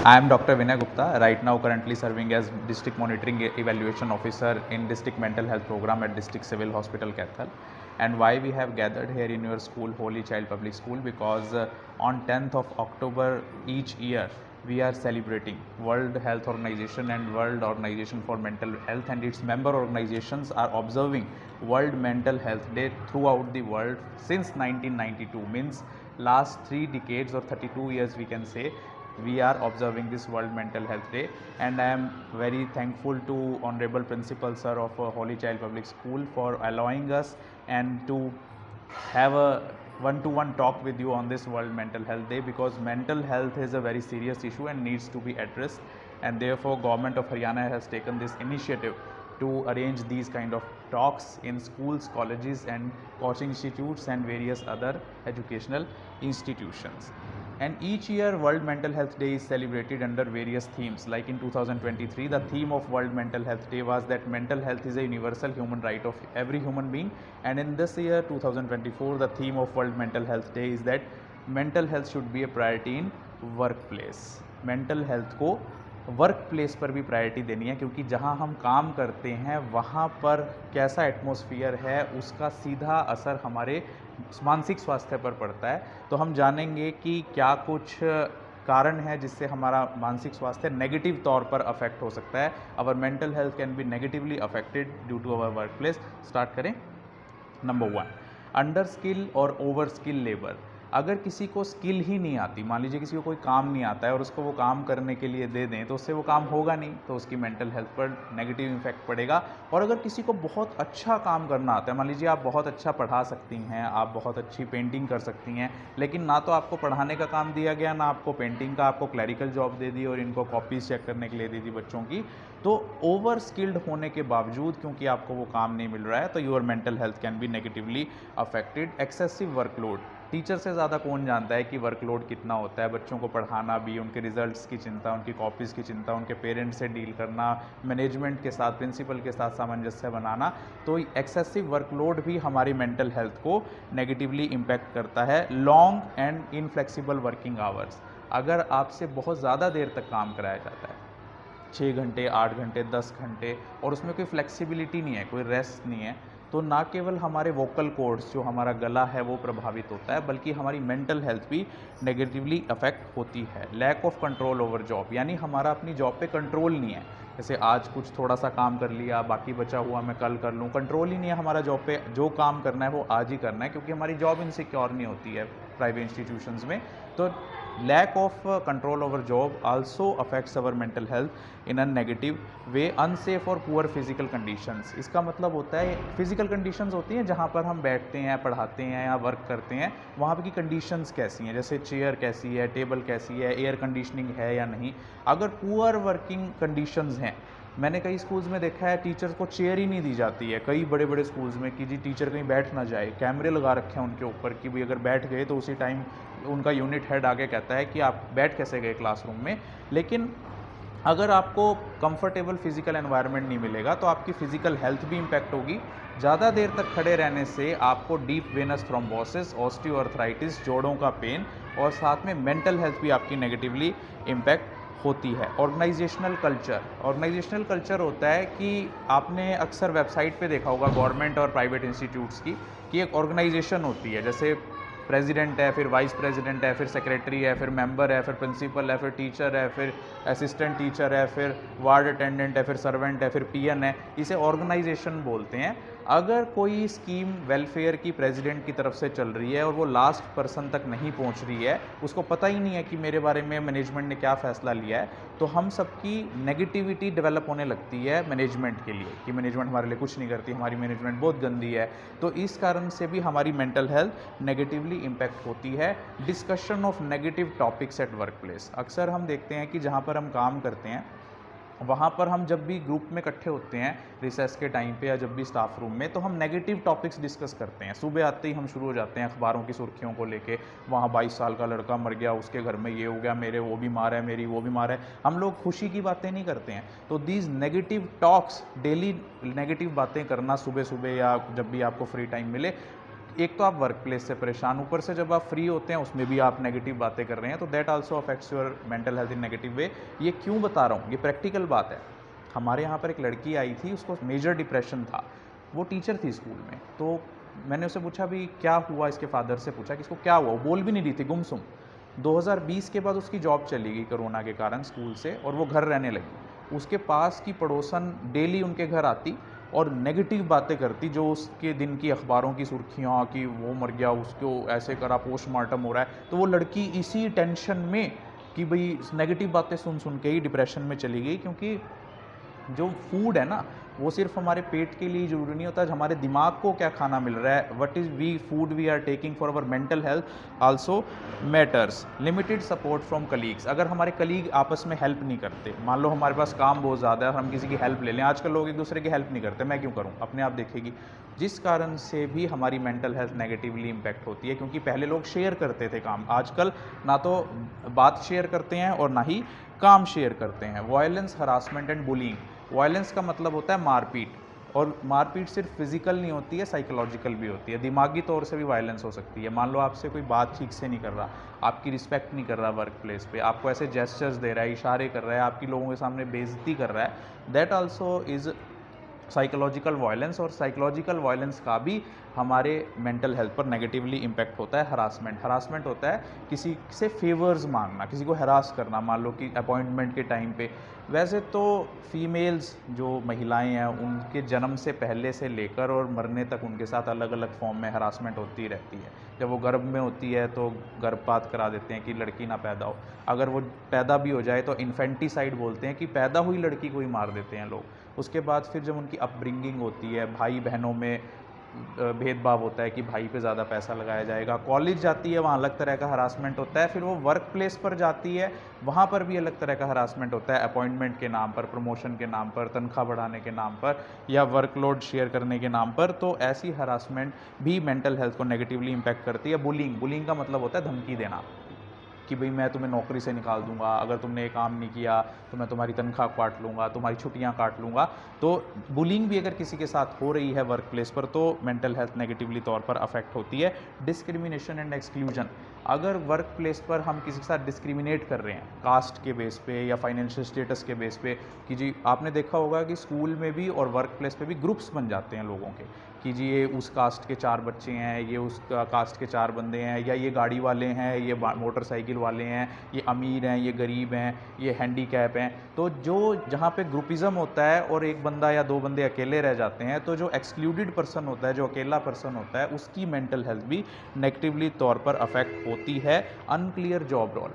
I am Dr. Vinay Gupta, right now currently serving as District Monitoring Evaluation Officer in District Mental Health Program at District Civil Hospital, Kaithal. And why we have gathered here in your school, Holy Child Public School, because on 10th of October each year, we are celebrating World Health Organization and World Organization for Mental Health, and its member organizations are observing World Mental Health Day throughout the world since 1992, means last 3 decades or 32 years we can say we are observing this World Mental Health Day. And I am very thankful to Honorable Principal Sir of Holy Child Public School for allowing us and to have a one-to-one talk with you on this World Mental Health Day, because mental health is a very serious issue and needs to be addressed, and therefore Government of Haryana has taken this initiative to arrange these kind of talks in schools, colleges and coaching institutes and various other educational institutions. And each year World Mental Health Day is celebrated under various themes. Like in 2023, the theme of World Mental Health Day was that mental health is a universal human right of every human being. And in this year 2024, the theme of World Mental Health Day is that mental health should be a priority in workplace. Mental health को work place पर भी priority देनी है, क्योंकि जहां हम काम करते हैं वहां पर कैसा एटमॉस्फेयर है उसका सीधा असर हमारे मानसिक स्वास्थ्य पर पड़ता है। तो हम जानेंगे कि क्या कुछ कारण है जिससे हमारा मानसिक स्वास्थ्य नेगेटिव तौर पर अफेक्ट हो सकता है। Our mental health can be negatively affected due to our work place. Start करें। नंबर 1, अंडर स्किल और ओवर स्किल लेबर। अगर किसी को स्किल ही नहीं आती, मान लीजिए किसी को कोई काम नहीं आता है और उसको वो काम करने के लिए दे दें तो उससे वो काम होगा नहीं, तो उसकी मेंटल हेल्थ पर नेगेटिव इम्पैक्ट पड़ेगा। और अगर किसी को बहुत अच्छा काम करना आता है, मान लीजिए आप बहुत अच्छा पढ़ा सकती हैं, आप बहुत अच्छी पेंटिंग कर सकती हैं, लेकिन ना तो आपको पढ़ाने का काम दिया गया, ना आपको पेंटिंग का, आपको क्लैरिकल जॉब दे दी और इनको कॉपीज चेक करने के लिए दे दी बच्चों की, तो ओवर स्किल्ड होने के बावजूद क्योंकि आपको वो काम नहीं मिल रहा है तो your mental health can be negatively affected. Excessive workload. Teacher से ज़्यादा कौन जानता है कि वर्कलोड कितना होता है। बच्चों को पढ़ाना भी, उनके रिजल्ट्स की चिंता, उनकी कॉपीज़ की चिंता, उनके पेरेंट्स से डील करना, मैनेजमेंट के साथ, प्रिंसिपल के साथ सामंजस्य बनाना, तो एक्सेसिव वर्कलोड भी हमारी मेंटल हेल्थ को नेगेटिवली इम्पैक्ट करता है। Long and inflexible working hours. अगर आपसे बहुत ज़्यादा देर तक काम कराया जाता है, 6 घंटे, 8 घंटे, 10 घंटे, और उसमें कोई फ्लेक्सिबिलिटी नहीं है, कोई रेस्ट नहीं है, तो ना केवल हमारे वोकल कॉर्ड्स, जो हमारा गला है, वो प्रभावित होता है, बल्कि हमारी मेंटल हेल्थ भी नेगेटिवली अफेक्ट होती है। Lack of control over job, यानी हमारा अपनी जॉब पे कंट्रोल नहीं है। जैसे आज कुछ थोड़ा सा काम कर लिया, बाकी बचा हुआ मैं कल कर लूँ, कंट्रोल ही नहीं है हमारा जॉब पे। जो काम करना है वो आज ही करना है, क्योंकि हमारी जॉब इनसिक्योर नहीं होती है प्राइवेट इंस्टीट्यूशंस में। तो lack of control over job also affects our mental health in a negative way. Unsafe और पुअर फिजिकल कंडीशंस। इसका मतलब होता है फिजिकल कंडीशंस होती हैं जहाँ पर हम बैठते हैं, पढ़ाते हैं या वर्क करते हैं, वहाँ पर की कंडीशंस कैसी हैं, जैसे चेयर कैसी है, टेबल कैसी है, एयर कंडीशनिंग है या नहीं। अगर पुअर वर्किंग कंडीशंस हैं, मैंने कई स्कूल्स में देखा है टीचर्स को चेयर ही नहीं दी जाती है, कई बड़े बड़े स्कूल्स में, कि जी टीचर कहीं बैठ ना जाए, कैमरे लगा रखे हैं उनके ऊपर कि भाई अगर बैठ गए तो उसी टाइम उनका यूनिट हेड आगे कहता है कि आप बैठ कैसे गए क्लासरूम में। लेकिन अगर आपको कंफर्टेबल फिजिकल एनवायरनमेंट नहीं मिलेगा तो आपकी फिजिकल हेल्थ भी इम्पैक्ट होगी। ज़्यादा देर तक खड़े रहने से आपको डीप वेनस थ्रोम्बोसिस, ऑस्टियोआर्थराइटिस, जोड़ों का पेन, और साथ में मेंटल हेल्थ भी आपकी नेगेटिवली इम्पैक्ट होती है। Organisational culture. ऑर्गेनाइजेशनल कल्चर होता है कि आपने अक्सर वेबसाइट पे देखा होगा गवर्नमेंट और प्राइवेट इंस्टीट्यूट्स की, कि एक ऑर्गेनाइजेशन होती है, जैसे प्रेसिडेंट है, फिर वाइस प्रेसिडेंट है, फिर सेक्रेटरी है, फिर मेंबर है, फिर प्रिंसिपल है, फिर टीचर है, फिर असिस्टेंट टीचर है, फिर वार्ड अटेंडेंट है, फिर सर्वेंट है, फिर पीएन है। इसे ऑर्गेनाइजेशन बोलते हैं। अगर कोई स्कीम वेलफेयर की प्रेसिडेंट की तरफ से चल रही है और वो लास्ट पर्सन तक नहीं पहुंच रही है, उसको पता ही नहीं है कि मेरे बारे में मैनेजमेंट ने क्या फ़ैसला लिया है, तो हम सबकी नेगेटिविटी डेवलप होने लगती है मैनेजमेंट के लिए, कि मैनेजमेंट हमारे लिए कुछ नहीं करती, हमारी मैनेजमेंट बहुत गंदी है। तो इस कारण से भी हमारी मेंटल हेल्थ नेगेटिवली इम्पैक्ट होती है। Discussion of negative topics at work place. अक्सर हम देखते हैं कि जहाँ पर हम काम करते हैं वहाँ पर हम जब भी ग्रुप में इकट्ठे होते हैं रिसेस के टाइम पे या जब भी स्टाफ रूम में, तो हम नेगेटिव टॉपिक्स डिस्कस करते हैं। सुबह आते ही हम शुरू हो जाते हैं अखबारों की सुर्खियों को लेके, वहाँ 22 साल का लड़का मर गया, उसके घर में ये हो गया, मेरे वो बीमार है, मेरी वो बीमार है। हम लोग खुशी की बातें नहीं करते हैं। तो these negative talks, daily negative बातें करना सुबह सुबह या जब भी आपको फ्री टाइम मिले, एक तो आप वर्क प्लेस से परेशान, ऊपर से जब आप फ्री होते हैं उसमें भी आप नेगेटिव बातें कर रहे हैं, तो that also affects your mental health in negative way. ये क्यों बता रहा हूँ, ये प्रैक्टिकल बात है। हमारे यहाँ पर एक लड़की आई थी, उसको मेजर डिप्रेशन था, वो टीचर थी स्कूल में। तो मैंने उससे पूछा भी क्या हुआ, इसके फादर से पूछा कि इसको क्या हुआ, वो बोल भी नहीं रही थी, गुमसुम। 2020 के बाद उसकी जॉब चली गई कोरोना के कारण स्कूल से, और वो घर रहने लगी। उसके पास की पड़ोसन डेली उनके घर आती और नेगेटिव बातें करती, जो उसके दिन की अखबारों की सुर्खियाँ कि वो मर गया, उसको ऐसे करा, पोस्टमार्टम हो रहा है। तो वो लड़की इसी टेंशन में कि भाई नेगेटिव बातें सुन सुन के ही डिप्रेशन में चली गई। क्योंकि जो फूड है ना, वो सिर्फ हमारे पेट के लिए ज़रूरी नहीं होता, हमारे दिमाग को क्या खाना मिल रहा है, what is we food we are taking for our mental health also matters. Limited support from colleagues, अगर हमारे कलीग आपस में हेल्प नहीं करते, मान लो हमारे पास काम बहुत ज़्यादा है और हम किसी की हेल्प ले लें, आजकल लोग एक दूसरे की हेल्प नहीं करते, मैं क्यों करूँ, अपने आप देखेगी, जिस कारण से भी हमारी मेंटल हेल्थ नेगेटिवली इम्पैक्ट होती है। क्योंकि पहले लोग शेयर करते थे काम, आजकल ना तो बात शेयर करते हैं और ना ही काम शेयर करते हैं। Violence, harassment and bullying. Violence का मतलब होता है मारपीट, और मारपीट सिर्फ फिजिकल नहीं होती है, साइकोलॉजिकल भी होती है, दिमागी तौर से भी वायलेंस हो सकती है। मान लो आपसे कोई बात ठीक से नहीं कर रहा, आपकी रिस्पेक्ट नहीं कर रहा वर्क प्लेस पे, आपको ऐसे जेस्चर्स दे रहा है, इशारे कर रहा है, आपकी लोगों के सामने बेइज्जती कर रहा है, that also is psychological violence. और साइकोलॉजिकल वायलेंस का भी हमारे मेंटल हेल्थ पर नेगेटिवली इम्पैक्ट होता है। हरासमेंट, हरासमेंट होता है किसी से फेवर्स मांगना, किसी को हरास करना, मान लो कि अपॉइंटमेंट के टाइम पे। वैसे तो फीमेल्स जो महिलाएं हैं, उनके जन्म से पहले से लेकर और मरने तक उनके साथ अलग अलग फॉर्म में हरासमेंट होती रहती है। जब वो गर्भ में होती है तो गर्भपात करा देते हैं कि लड़की ना पैदा हो, अगर वो पैदा भी हो जाए तो इन्फेंटिसाइड बोलते हैं कि पैदा हुई लड़की को ही मार देते हैं लोग। उसके बाद फिर जब उनकी अपब्रिंगिंग होती है, भाई बहनों में भेदभाव होता है कि भाई पे ज़्यादा पैसा लगाया जाएगा, कॉलेज जाती है वहाँ अलग तरह का हरासमेंट होता है, फिर वो वर्क प्लेस पर जाती है वहाँ पर भी अलग तरह का हरासमेंट होता है, अपॉइंटमेंट के नाम पर, प्रमोशन के नाम पर, तनख्वाह बढ़ाने के नाम पर, या वर्कलोड शेयर करने के नाम पर। तो ऐसी हरासमेंट भी मेंटल हेल्थ को नेगेटिवली इम्पैक्ट करती है। बुलिंग, बुलिंग का मतलब होता है धमकी देना कि भाई मैं तुम्हें नौकरी से निकाल दूंगा, अगर तुमने ये काम नहीं किया तो मैं तुम्हारी तनख्वाह काट लूँगा, तुम्हारी छुट्टियां काट लूँगा। तो बुलिंग भी अगर किसी के साथ हो रही है वर्क प्लेस पर तो मेंटल हेल्थ नेगेटिवली तौर पर अफेक्ट होती है। डिस्क्रिमिनेशन एंड एक्सक्लूजन, अगर वर्क प्लेस पर हम किसी के साथ डिस्क्रिमिनेट कर रहे हैं कास्ट के बेस पे या फाइनेंशियल स्टेटस के बेस पे, कि जी आपने देखा होगा कि स्कूल में भी और वर्क प्लेस पे भी ग्रुप्स बन जाते हैं लोगों के, कि जी ये उस कास्ट के 4 बच्चे हैं, ये उस कास्ट के 4 बंदे हैं, या ये गाड़ी वाले हैं, ये मोटरसाइकिल वाले हैं, ये अमीर हैं, ये गरीब हैं, ये हैंडीकैप हैं। तो जो जहाँ पे ग्रुपिज़म होता है और एक बंदा या 2 बंदे अकेले रह जाते हैं, तो जो एक्सक्लूडेड पर्सन होता है, जो अकेला पर्सन होता है, उसकी मेंटल हेल्थ भी नेगेटिवली तौर पर अफेक्ट होती है। अनक्लियर जॉब रोल,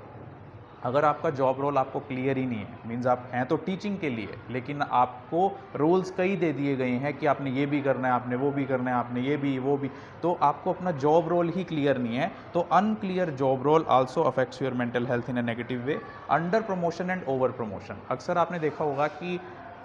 अगर आपका जॉब रोल आपको क्लियर ही नहीं है, मीन्स आप हैं तो टीचिंग के लिए, लेकिन आपको रोल्स कई दे दिए गए हैं कि आपने ये भी करना है, आपने वो भी करना है, आपने ये भी वो भी, तो आपको अपना जॉब रोल ही क्लियर नहीं है। तो unclear job role also affects your mental health in a negative way. Under promotion and over promotion, अक्सर आपने देखा होगा कि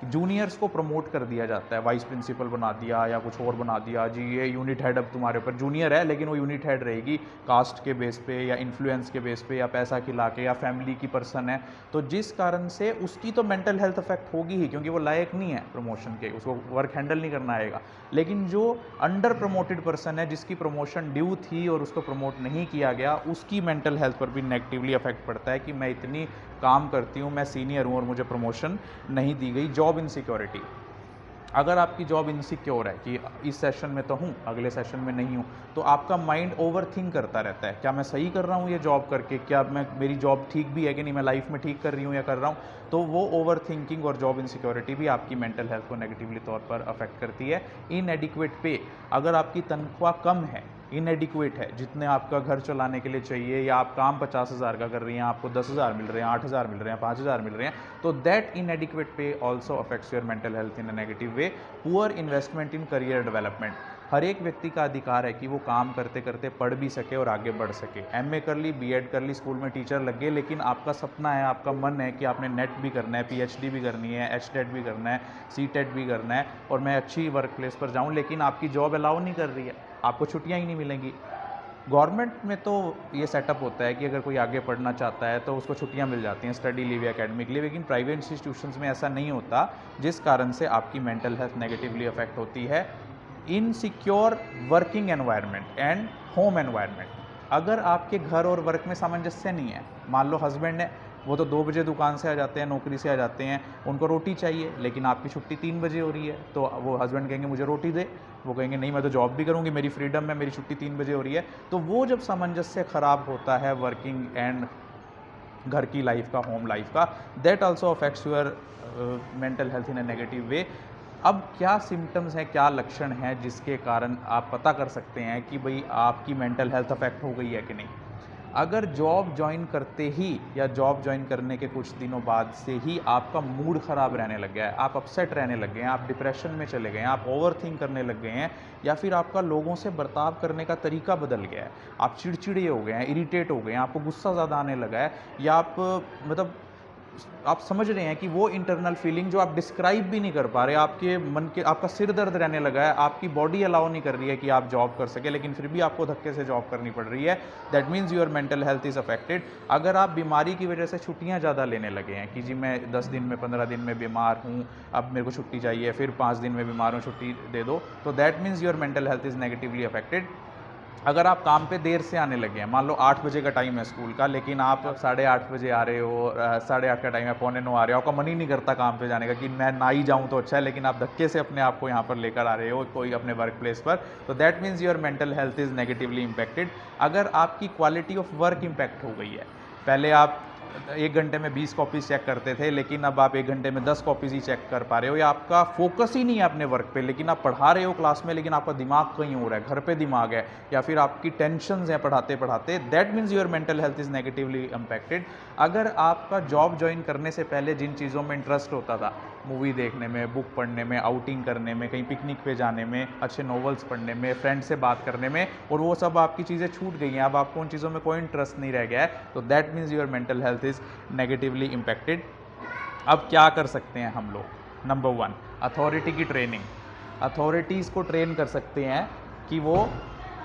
जूनियर्स को प्रमोट कर दिया जाता है, वाइस प्रिंसिपल बना दिया या कुछ और बना दिया, जी ये यूनिट हेड अब तुम्हारे ऊपर, जूनियर है लेकिन वो यूनिट हेड रहेगी कास्ट के बेस पे या इन्फ्लुएंस के बेस पे या पैसा खिला के या फैमिली की पर्सन है, तो जिस कारण से उसकी तो मेंटल हेल्थ अफेक्ट होगी ही, क्योंकि वो लायक नहीं है प्रमोशन के, उसको वर्क हैंडल नहीं करना आएगा। लेकिन जो अंडर प्रमोटेड पर्सन है, जिसकी प्रमोशन ड्यू थी और उसको प्रमोट नहीं किया गया, उसकी मेंटल हेल्थ पर भी नेगेटिवली अफेक्ट पड़ता है कि मैं इतनी काम करती हूँ, मैं सीनियर हूँ और मुझे प्रमोशन नहीं दी गई। जॉब इनसिक्योरिटी, अगर आपकी जॉब इनसिक्योर है कि इस सेशन में तो हूँ, अगले सेशन में नहीं हूँ, तो आपका माइंड ओवर थिंक करता रहता है, क्या मैं सही कर रहा हूँ ये जॉब करके, क्या मैं मेरी जॉब ठीक भी है कि नहीं, मैं लाइफ में ठीक कर रही हूँ या कर रहा हूँ। तो वो ओवर थिंकिंग और जॉब इनसिक्योरिटी भी आपकी मेंटल हेल्थ को नेगेटिवली तौर पर अफेक्ट करती है। इनएडिक्वेट पे, अगर आपकी तनख्वाह कम है, इनएडिक्वेट है, जितने आपका घर चलाने के लिए चाहिए, या आप काम 50,000 का कर रही हैं, आपको 10,000 मिल रहे हैं, 8,000 मिल रहे हैं, 5,000 मिल रहे हैं, तो that inadequate pay also affects your mental health in a negative way. Poor investment in career development, हर एक व्यक्ति का अधिकार है कि वो काम करते करते पढ़ भी सके और आगे बढ़ सके। एमए कर ली, बीएड कर ली, स्कूल में टीचर लग गए, लेकिन आपका सपना है, आपका मन है कि आपने नेट भी करना है, पीएचडी भी करनी है, एचटेट भी करना है, सीटेट भी करना है, और मैं अच्छी वर्क प्लेस पर जाऊँ, लेकिन आपकी जॉब अलाउ नहीं कर रही है, आपको छुट्टियाँ ही नहीं मिलेंगी। गवर्नमेंट में तो ये सेटअप होता है कि अगर कोई आगे पढ़ना चाहता है तो उसको छुट्टियां मिल जाती हैं, स्टडी लीव या एकेडमिक लीव, लेकिन प्राइवेट इंस्टीट्यूशंस में ऐसा नहीं होता, जिस कारण से आपकी मेंटल हेल्थ नेगेटिवली अफेक्ट होती है। Insecure working environment and home environment. अगर आपके घर और वर्क में सामंजस्य नहीं है, मान लो हस्बैंड है, वो तो 2 बजे दुकान से आ जाते हैं, नौकरी से आ जाते हैं, उनको रोटी चाहिए, लेकिन आपकी छुट्टी 3 बजे हो रही है, तो वो हस्बैंड कहेंगे मुझे रोटी दे, वो कहेंगे नहीं मैं तो जॉब भी करूँगी, मेरी फ्रीडम है, मेरी छुट्टी 3 बजे हो रही है। तो वो जब सामंजस्य खराब होता है वर्किंग एंड घर की लाइफ का, होम लाइफ का, that also affects your mental health in a negative वे। अब क्या सिम्टम्स हैं, क्या लक्षण हैं जिसके कारण आप पता कर सकते हैं कि भाई आपकी मेंटल हेल्थ अफेक्ट हो गई है कि नहीं। अगर जॉब ज्वाइन करते ही या जॉब ज्वाइन करने के कुछ दिनों बाद से ही आपका मूड ख़राब रहने लग गया है, आप अपसेट रहने लग गए हैं, आप डिप्रेशन में चले गए हैं, आप ओवरथिंक करने लग गए हैं, या फिर आपका लोगों से बर्ताव करने का तरीका बदल गया है, आप चिड़चिड़े हो गए हैं, इरिटेट हो गए हैं, आपको गुस्सा ज़्यादा आने लगा है, या आप मतलब आप समझ रहे हैं कि वो इंटरनल फीलिंग जो आप डिस्क्राइब भी नहीं कर पा रहे, आपके मन के, आपका सिर दर्द रहने लगा है, आपकी बॉडी अलाउ नहीं कर रही है कि आप जॉब कर सके, लेकिन फिर भी आपको धक्के से जॉब करनी पड़ रही है, that means your mental health is affected. अगर आप बीमारी की वजह से छुट्टियां ज़्यादा लेने लगे हैं कि जी मैं 10 दिन में 15 दिन में बीमार हूँ, अब मेरे को छुट्टी चाहिए, फिर 5 दिन में बीमार हूँ, छुट्टी दे दो, तो that means your mental health is negatively affected. अगर आप काम पे देर से आने लगे हैं, मान लो 8 बजे का टाइम है स्कूल का, लेकिन आप 8:30 बजे आ रहे हो, 8:30 का टाइम है, 8:45 आ रहे हो, आपका मन ही नहीं करता काम पे जाने का कि मैं ना ही जाऊँ तो अच्छा है, लेकिन आप धक्के से अपने आप को यहाँ पर लेकर आ रहे हो कोई अपने वर्क प्लेस पर, तो that means your mental health is negatively impacted. अगर आपकी क्वालिटी ऑफ वर्क इम्पैक्ट हो गई है, पहले आप 1 घंटे में 20 कॉपीज़ चेक करते थे, लेकिन अब आप 1 घंटे में 10 कॉपीज़ ही चेक कर पा रहे हो, या आपका फोकस ही नहीं है अपने वर्क पे, लेकिन आप पढ़ा रहे हो क्लास में, लेकिन आपका दिमाग कहीं हो रहा है, घर पे दिमाग है, या फिर आपकी टेंशन्स हैं पढ़ाते पढ़ाते, that means your mental health is negatively impacted. अगर आपका जॉब ज्वाइन करने से पहले जिन चीज़ों में इंटरेस्ट होता था, मूवी देखने में, बुक पढ़ने में, आउटिंग करने में, कहीं पिकनिक पे जाने में, अच्छे नॉवेल्स पढ़ने में, फ्रेंड से बात करने में, और वो सब आपकी चीज़ें छूट गई हैं, अब आपको उन चीज़ों में कोई इंटरेस्ट नहीं रह गया है, तो that means your mental health is negatively impacted. अब क्या कर सकते हैं हम लोग? नंबर 1, अथॉरिटी की ट्रेनिंग। अथॉरिटीज़ को ट्रेन कर सकते हैं कि वो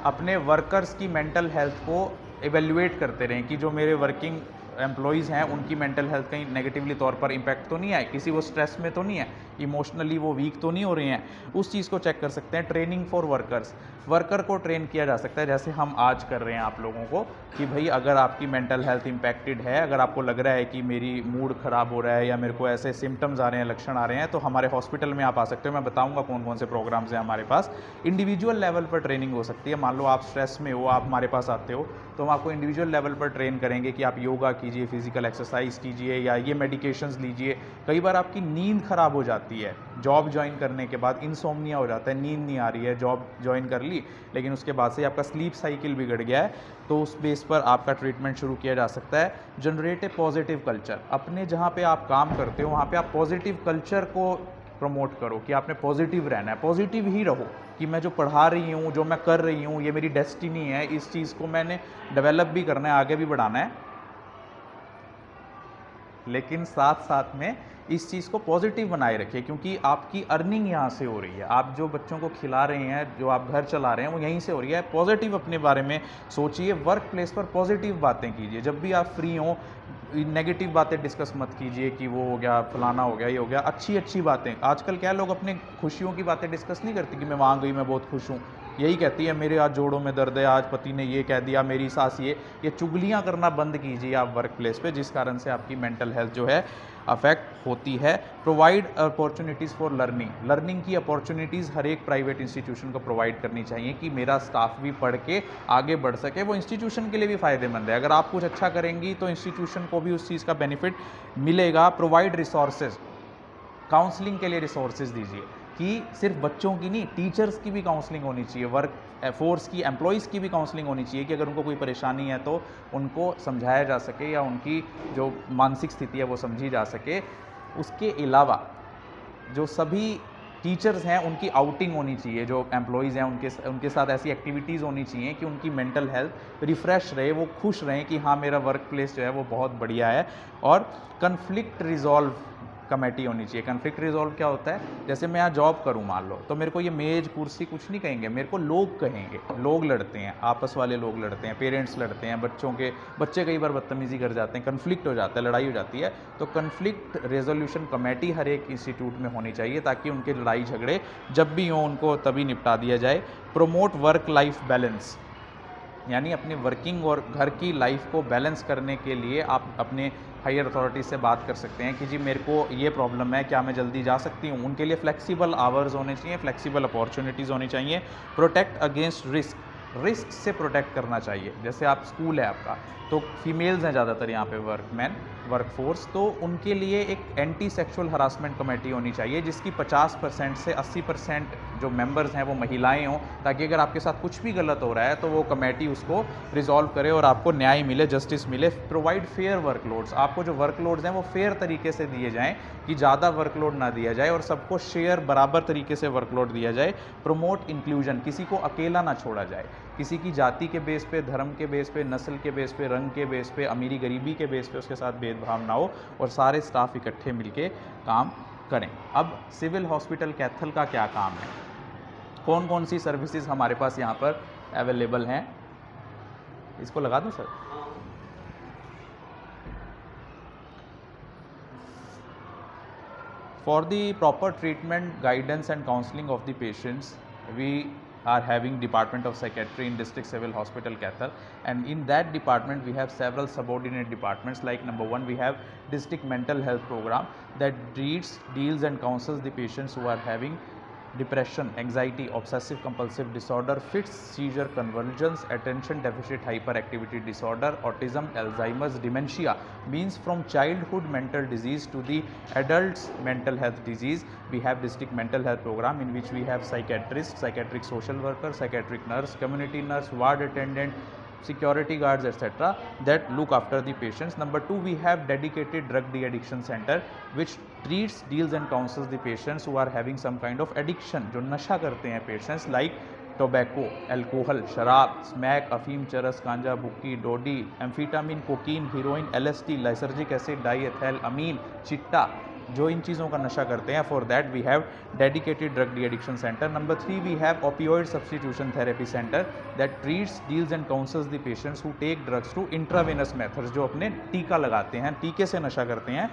अपने वर्कर्स की मेंटल हेल्थ को एवेल्युएट करते रहें कि जो मेरे वर्किंग एम्प्लॉयज़ हैं उनकी मेंटल हेल्थ कहीं नेगेटिवली तौर पर इम्पैक्ट तो नहीं है, किसी वो स्ट्रेस में तो नहीं है, इमोशनली वो वीक तो नहीं हो रहे हैं, उस चीज़ को चेक कर सकते हैं। ट्रेनिंग फॉर वर्कर्स, वर्कर को ट्रेन किया जा सकता है, जैसे हम आज कर रहे हैं आप लोगों को, कि भाई अगर आपकी मेंटल हेल्थ इम्पैक्टेड है, अगर आपको लग रहा है कि मेरी मूड ख़राब हो रहा है या मेरे को ऐसे सिम्टम्स आ रहे हैं, लक्षण आ रहे हैं, तो हमारे हॉस्पिटल में आप आ सकते हो। मैं बताऊंगा कौन कौन से प्रोग्राम्स हैं हमारे पास। इंडिविजुअल लेवल पर ट्रेनिंग हो सकती है, मान लो आप स्ट्रेस में हो, आप हमारे पास आते हो, तो हम आपको इंडिविजुअल लेवल पर ट्रेन करेंगे कि आप योगा कीजिए, फिजिकल एक्सरसाइज कीजिए, या ये मेडिकेशंस लीजिए। कई बार आपकी नींद ख़राब हो जाती है, जॉब ज्वाइन करने के बाद इंसोम्निया हो जाता है, नींद नहीं आ रही है, जॉब ज्वाइन कर ली लेकिन उसके बाद से आपका स्लीप साइकिल बिगड़ गया है, तो उस बेस पर आपका ट्रीटमेंट शुरू किया जा सकता है। जनरेट ए पॉजिटिव कल्चर, अपने जहाँ पे आप काम करते हो वहाँ पे आप पॉजिटिव कल्चर को प्रमोट करो कि आपने पॉजिटिव रहना है, पॉजिटिव ही रहो कि मैं जो पढ़ा रही हूँ, जो मैं कर रही हूँ, ये मेरी डेस्टिनी है, इस चीज़ को मैंने डेवलप भी करना है, आगे भी बढ़ाना है, लेकिन साथ साथ में इस चीज़ को पॉजिटिव बनाए रखिए, क्योंकि आपकी अर्निंग यहाँ से हो रही है, आप जो बच्चों को खिला रहे हैं, जो आप घर चला रहे हैं, वो यहीं से हो रही है। पॉजिटिव अपने बारे में सोचिए, वर्क प्लेस पर पॉजिटिव बातें कीजिए, जब भी आप फ्री हों नेगेटिव बातें डिस्कस मत कीजिए कि वो हो गया, फलाना हो गया, ये हो गया। अच्छी अच्छी बातें, आजकल क्या लोग अपने खुशियों की बातें डिस्कस नहीं करते कि मैं वहाँ गई, मैं बहुत खुश हूँ, यही कहती है मेरे आज जोड़ों में दर्द है, आज पति ने ये कह दिया, मेरी सास ये चुगलियाँ करना बंद कीजिए आप वर्क प्लेस पे, जिस कारण से आपकी मेंटल हेल्थ जो है अफेक्ट होती है। Provide opportunities for learning, learning की अपॉर्चुनिटीज़ हर एक प्राइवेट इंस्टीट्यूशन को प्रोवाइड करनी चाहिए कि मेरा स्टाफ भी पढ़ के आगे बढ़ सके, वो इंस्टीट्यूशन के लिए भी फ़ायदेमंद है। अगर आप कुछ अच्छा करेंगी तो इंस्टीट्यूशन को भी उस चीज़ का बेनिफिट मिलेगा। प्रोवाइड रिसोर्सेज, काउंसलिंग के लिए रिसोर्सेज दीजिए कि सिर्फ बच्चों की नहीं, टीचर्स की भी काउंसलिंग होनी चाहिए, वर्क फोर्स की, एम्प्लॉयज़ की भी काउंसलिंग होनी चाहिए कि अगर उनको कोई परेशानी है तो उनको समझाया जा सके या उनकी जो मानसिक स्थिति है वो समझी जा सके। उसके अलावा जो सभी टीचर्स हैं उनकी आउटिंग होनी चाहिए, जो एम्प्लॉयज़ हैं उनके साथ ऐसी एक्टिविटीज़ होनी चाहिए कि उनकी मेंटल हेल्थ रिफ़्रेश रहे, वो खुश रहें कि हाँ मेरा वर्क प्लेस जो है वो बहुत बढ़िया है। और कन्फ्लिक्ट कमेटी होनी चाहिए। कन्फ्लिक्ट रिजॉल्व क्या होता है, जैसे मैं यहाँ जॉब करूँ मान लो, तो मेरे को ये मेज कुर्सी कुछ नहीं कहेंगे, मेरे को लोग कहेंगे। लोग लड़ते हैं, आपस वाले लोग लड़ते हैं, पेरेंट्स लड़ते हैं, बच्चे कई बार बदतमीजी कर जाते हैं, कन्फ्लिक्ट हो जाता है, लड़ाई हो जाती है। तो कन्फ्लिक्ट रेजोल्यूशन कमेटी हर एक इंस्टीट्यूट में होनी चाहिए, ताकि उनके लड़ाई झगड़े जब भी हों उनको तभी निपटा दिया जाए। प्रोमोट वर्क लाइफ बैलेंस, यानी अपने वर्किंग और घर की लाइफ को बैलेंस करने के लिए आप अपने हायर अथॉरिटी से बात कर सकते हैं कि जी मेरे को ये प्रॉब्लम है, क्या मैं जल्दी जा सकती हूँ। उनके लिए फ्लेक्सिबल आवर्स होने चाहिए, फ्लेक्सिबल अपॉर्चुनिटीज़ होनी चाहिए। प्रोटेक्ट अगेंस्ट रिस्क से प्रोटेक्ट करना चाहिए। जैसे आप स्कूल है आपका, तो फीमेल्स हैं ज़्यादातर यहाँ पे वर्कफोर्स, तो उनके लिए एक एंटी सेक्सुअल हरासमेंट कमेटी होनी चाहिए, जिसकी 50% से 80% जो मेंबर्स हैं वो महिलाएं हों, ताकि अगर आपके साथ कुछ भी गलत हो रहा है तो वो कमेटी उसको रिजॉल्व करे और आपको न्याय मिले, जस्टिस मिले। प्रोवाइड फेयर वर्कलोड्स, आपको जो वर्कलोड्स हैं वो फेयर तरीके से दिए जाएँ, कि ज़्यादा वर्कलोड ना दिया जाए और सबको शेयर बराबर तरीके से वर्कलोड दिया जाए। प्रमोट इंक्लूजन, किसी को अकेला ना छोड़ा जाए, किसी की जाति के बेस पे, धर्म के बेस पे, नस्ल के बेस पे, रंग के बेस पे, अमीरी गरीबी के बेस पे उसके साथ भेदभाव ना हो और सारे स्टाफ इकट्ठे मिलके काम करें। अब सिविल हॉस्पिटल कैथल का क्या काम है, कौन कौन सी सर्विसेज हमारे पास यहाँ पर अवेलेबल हैं, इसको लगा दूँ sir. For the proper treatment, guidance and counseling of the patients, we are having Department of Psychiatry in District Civil Hospital Kathal, and in that department we have several subordinate departments. Like number 1, we have District Mental Health Program that treats, deals and counsels the patients who are having depression, anxiety, obsessive compulsive disorder, fits, seizure, convulsions, attention deficit hyperactivity disorder, autism, Alzheimer's, dementia, means from childhood mental disease to the adults mental health disease. We have district mental health program in which we have psychiatrist, psychiatric social worker, psychiatric nurse, community nurse, ward attendant, security guards, etc., that look after the patients. Number 2, we have dedicated drug de-addiction center which treats, deals and counsels the patients who are having some kind of addiction, जो नशा करते हैं patients, like tobacco, alcohol, शराब, smack, अफीम, चरस, गांजा, बुक्की, डोडी, amphetamine, cocaine, heroin, LSD, lysergic acid, diethyl amine, चिट्टा, जो इन चीज़ों का नशा करते हैं, for that we have dedicated drug de addiction centre. Number 3, we have opioid substitution therapy centre that treats, deals and counsels the patients who take drugs through intravenous methods, जो अपने टीका लगाते हैं, टीके से नशा करते हैं.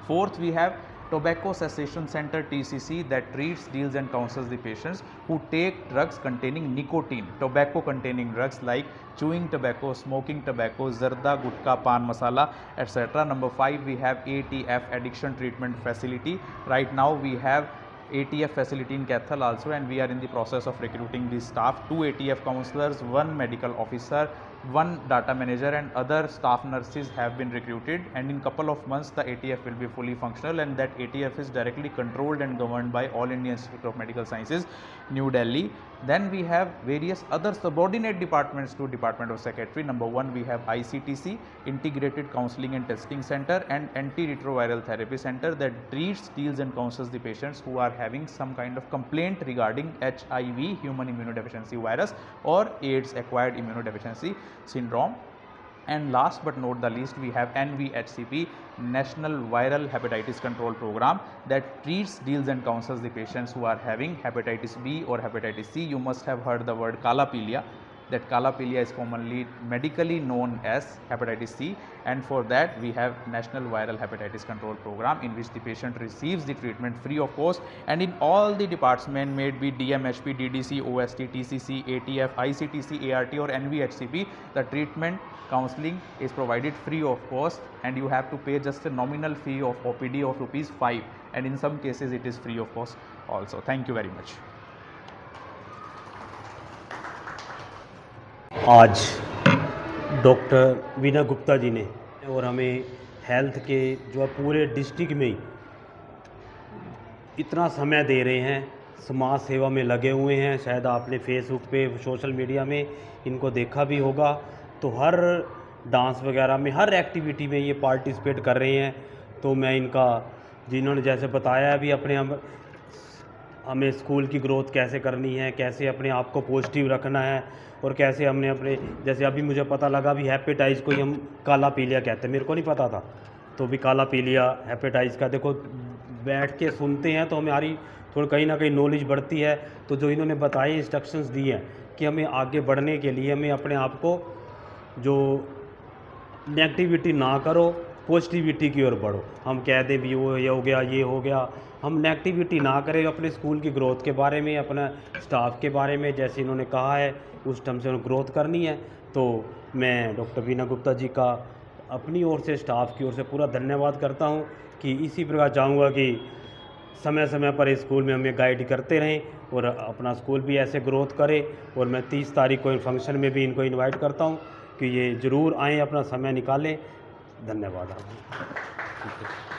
Fourth, we have Tobacco Cessation Center TCC that treats, deals and counsels the patients who take drugs containing nicotine, tobacco containing drugs like chewing tobacco, smoking tobacco, zarda, gutka, pan masala, etc. Number 5, we have ATF Addiction Treatment Facility. Right now we have ATF facility in Kathal also, and we are in the process of recruiting the staff. 2 ATF counselors, 1 medical officer, 1 data manager and other staff nurses have been recruited, and in couple of months the ATF will be fully functional, and that ATF is directly controlled and governed by All India Institute of Medical Sciences, New Delhi. Then we have various other subordinate departments to Department of Psychiatry. Number 1, we have ICTC, Integrated Counseling and Testing Center, and Antiretroviral Therapy Center that treats, deals and counsels the patients who are having some kind of complaint regarding HIV, human immunodeficiency virus, or AIDS, acquired immunodeficiency syndrome. And last but not the least, we have NVHCP, National Viral Hepatitis Control Program, that treats, deals and counsels the patients who are having hepatitis B or hepatitis C. You must have heard the word Kalapelia. That Kalapelia is commonly medically known as hepatitis C, and for that we have National Viral Hepatitis Control Program, in which the patient receives the treatment free of cost. And in all the departments, may it be DMHP, DDC, OST, TCC, ATF, ICTC, ART or NVHCP, the treatment counseling is provided free of cost, and you have to pay just a nominal fee of OPD of ₹5, and in some cases it is free of cost also. Thank you very much. आज doctor Veena Gupta ji ने और हमें health के जो है पूरे district में ही इतना समय दे रहे हैं, समाज सेवा में लगे हुए हैं. शायद आपने फेसबुक पे, सोशल मीडिया में इनको देखा भी होगा. तो हर डांस वगैरह में, हर एक्टिविटी में ये पार्टिसिपेट कर रहे हैं. तो मैं इनका, जिन्होंने जैसे बताया अभी, अपने हमें स्कूल की ग्रोथ कैसे करनी है, कैसे अपने आप को पॉजिटिव रखना है, और कैसे हमने अपने, जैसे अभी मुझे पता लगा भी हेपेटाइटिस को ही हम काला पीलिया कहते हैं, मेरे को नहीं पता था. तो भी काला पीलिया हेपेटाइटिस का देखो बैठ के सुनते हैं तो हमारी थोड़ी कहीं ना कहीं नॉलेज बढ़ती है। तो जो इन्होंने बताए इंस्ट्रक्शंस दिए हैं कि हमें आगे बढ़ने के लिए हमें अपने आप को जो नेगेटिविटी ना करो, पॉजिटिविटी की ओर बढ़ो। हम कह दें भी वो ये हो गया, ये हो गया, हम नेगेटिविटी ना करें। अपने स्कूल की ग्रोथ के बारे में, अपना स्टाफ के बारे में, जैसे इन्होंने कहा है उस ढंग से ग्रोथ करनी है। तो मैं डॉक्टर बीना गुप्ता जी का अपनी ओर से, स्टाफ की ओर से पूरा धन्यवाद करता हूँ कि इसी प्रकार चाहूँगा कि समय समय पर इस स्कूल में हमें गाइड करते रहें और अपना स्कूल भी ऐसे ग्रोथ करे। और मैं 30 तारीख को फंक्शन में भी इनको इनवाइट करता हूँ कि ये ज़रूर आएँ, अपना समय निकालें। धन्यवाद आपको।